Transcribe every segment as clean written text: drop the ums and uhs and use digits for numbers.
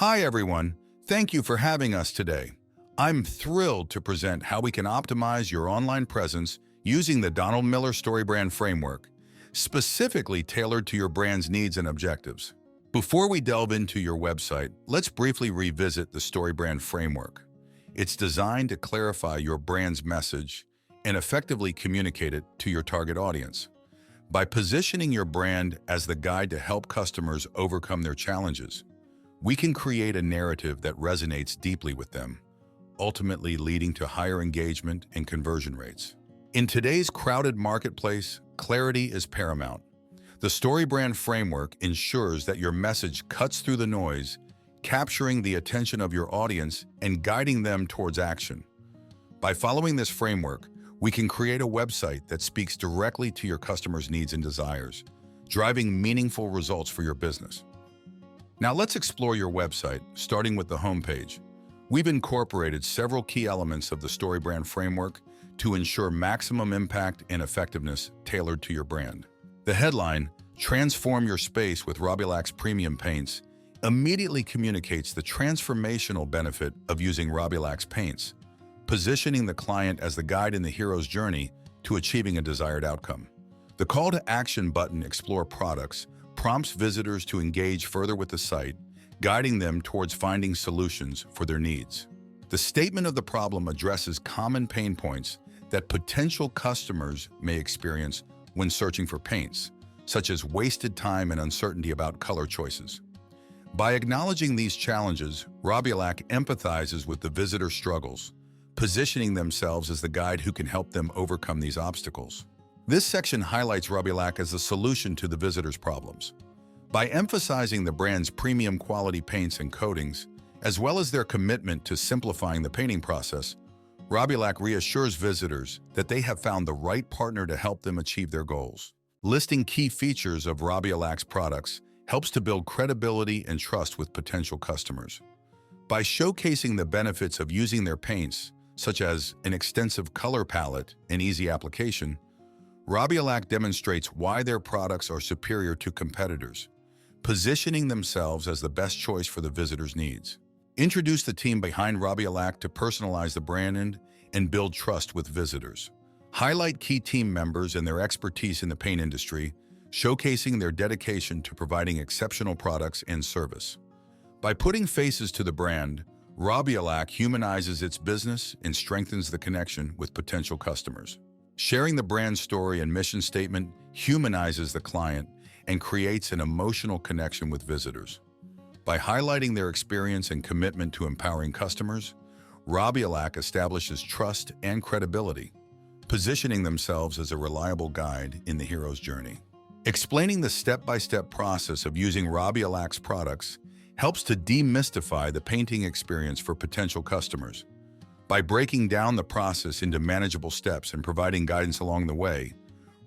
Hi everyone, thank you for having us today. I'm thrilled to present how we can optimize your online presence using the Donald Miller StoryBrand framework, specifically tailored to your brand's needs and objectives. Before we delve into your website, let's briefly revisit the StoryBrand framework. It's designed to clarify your brand's message and effectively communicate it to your target audience. By positioning your brand as the guide to help customers overcome their challenges, we can create a narrative that resonates deeply with them, ultimately leading to higher engagement and conversion rates. In today's crowded marketplace, clarity is paramount. The StoryBrand framework ensures that your message cuts through the noise, capturing the attention of your audience and guiding them towards action. By following this framework, we can create a website that speaks directly to your customers' needs and desires, driving meaningful results for your business. Now let's explore your website, starting with the homepage. We've incorporated several key elements of the StoryBrand framework to ensure maximum impact and effectiveness tailored to your brand. The headline, "Transform Your Space with Robbialac's Premium Paints," immediately communicates the transformational benefit of using Robbialac's paints, positioning the client as the guide in the hero's journey to achieving a desired outcome. The call to action button, "Explore Products," prompts visitors to engage further with the site, guiding them towards finding solutions for their needs. The statement of the problem addresses common pain points that potential customers may experience when searching for paints, such as wasted time and uncertainty about color choices. By acknowledging these challenges, Robbialac empathizes with the visitor's struggles, positioning themselves as the guide who can help them overcome these obstacles. This section highlights Robbialac as a solution to the visitor's problems. By emphasizing the brand's premium quality paints and coatings, as well as their commitment to simplifying the painting process, Robbialac reassures visitors that they have found the right partner to help them achieve their goals. Listing key features of Robbialac's products helps to build credibility and trust with potential customers. By showcasing the benefits of using their paints, such as an extensive color palette and easy application, Robbialac demonstrates why their products are superior to competitors, positioning themselves as the best choice for the visitor's needs. Introduce the team behind Robbialac to personalize the brand and build trust with visitors. Highlight key team members and their expertise in the paint industry, showcasing their dedication to providing exceptional products and service. By putting faces to the brand, Robbialac humanizes its business and strengthens the connection with potential customers. Sharing the brand story and mission statement humanizes the client and creates an emotional connection with visitors. By highlighting their experience and commitment to empowering customers, Robbialac establishes trust and credibility, positioning themselves as a reliable guide in the hero's journey. Explaining the step-by-step process of using Robbialac's products helps to demystify the painting experience for potential customers. By breaking down the process into manageable steps and providing guidance along the way,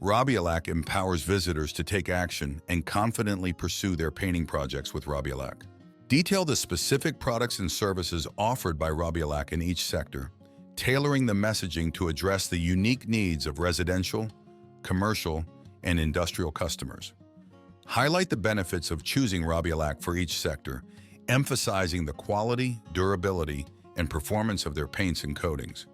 Robbialac empowers visitors to take action and confidently pursue their painting projects with Robbialac. Detail the specific products and services offered by Robbialac in each sector, tailoring the messaging to address the unique needs of residential, commercial, and industrial customers. Highlight the benefits of choosing Robbialac for each sector, emphasizing the quality, durability, and performance of their paints and coatings.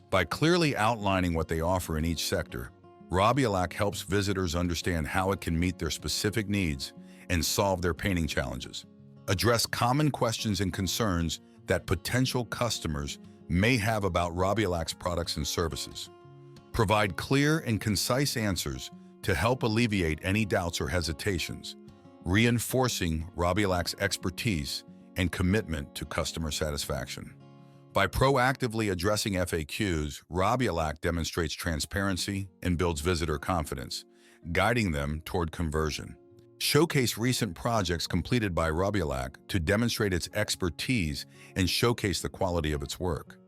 By clearly outlining what they offer in each sector, Robbialac helps visitors understand how it can meet their specific needs and solve their painting challenges. Address common questions and concerns that potential customers may have about Robbialac's products and services. Provide clear and concise answers to help alleviate any doubts or hesitations, reinforcing Robbialac's expertise and commitment to customer satisfaction. By proactively addressing FAQs, Robbialac demonstrates transparency and builds visitor confidence, guiding them toward conversion. Showcase recent projects completed by Robbialac to demonstrate its expertise and showcase the quality of its work.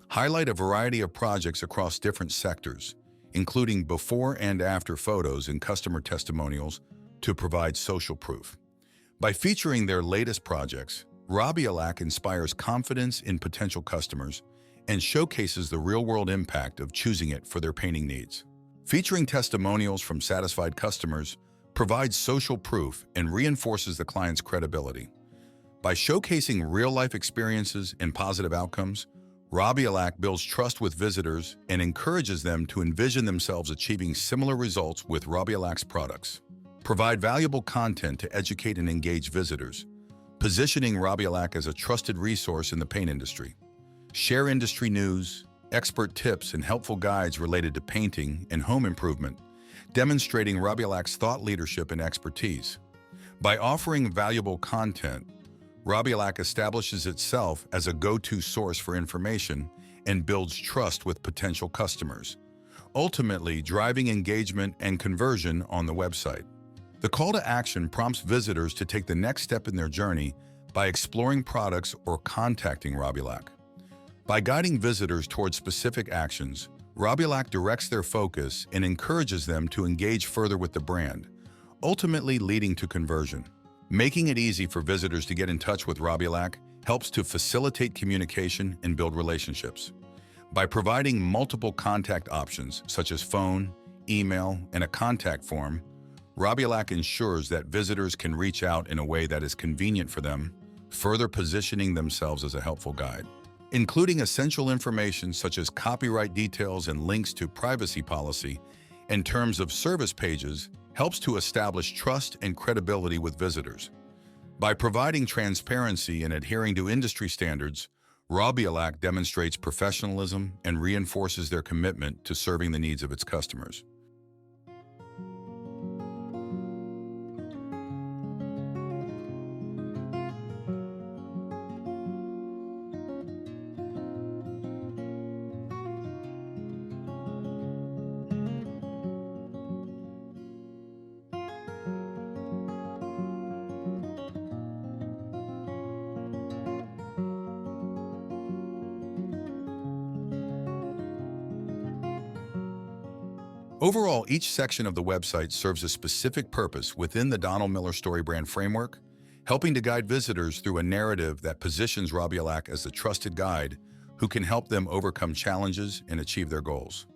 Highlight a variety of projects across different sectors, including before and after photos and customer testimonials to provide social proof. By featuring their latest projects, Robbialac inspires confidence in potential customers and showcases the real-world impact of choosing it for their painting needs. Featuring testimonials from satisfied customers provides social proof and reinforces the client's credibility. By showcasing real-life experiences and positive outcomes, Robbialac builds trust with visitors and encourages them to envision themselves achieving similar results with Robbialac's products. Provide valuable content to educate and engage visitors, positioning Robbialac as a trusted resource in the paint industry. Share industry news, expert tips, and helpful guides related to painting and home improvement, demonstrating Robbialac's thought leadership and expertise. By offering valuable content, Robbialac establishes itself as a go-to source for information and builds trust with potential customers, ultimately driving engagement and conversion on the website. The call to action prompts visitors to take the next step in their journey by exploring products or contacting Robbialac. By guiding visitors towards specific actions, Robbialac directs their focus and encourages them to engage further with the brand, ultimately leading to conversion. Making it easy for visitors to get in touch with Robbialac helps to facilitate communication and build relationships. By providing multiple contact options such as phone, email, and a contact form, Robbialac ensures that visitors can reach out in a way that is convenient for them, further positioning themselves as a helpful guide. Including essential information such as copyright details and links to privacy policy and terms of service pages helps to establish trust and credibility with visitors. By providing transparency and adhering to industry standards, Robbialac demonstrates professionalism and reinforces their commitment to serving the needs of its customers. Overall, each section of the website serves a specific purpose within the Donald Miller Story Brand framework, helping to guide visitors through a narrative that positions Robbialac as the trusted guide who can help them overcome challenges and achieve their goals.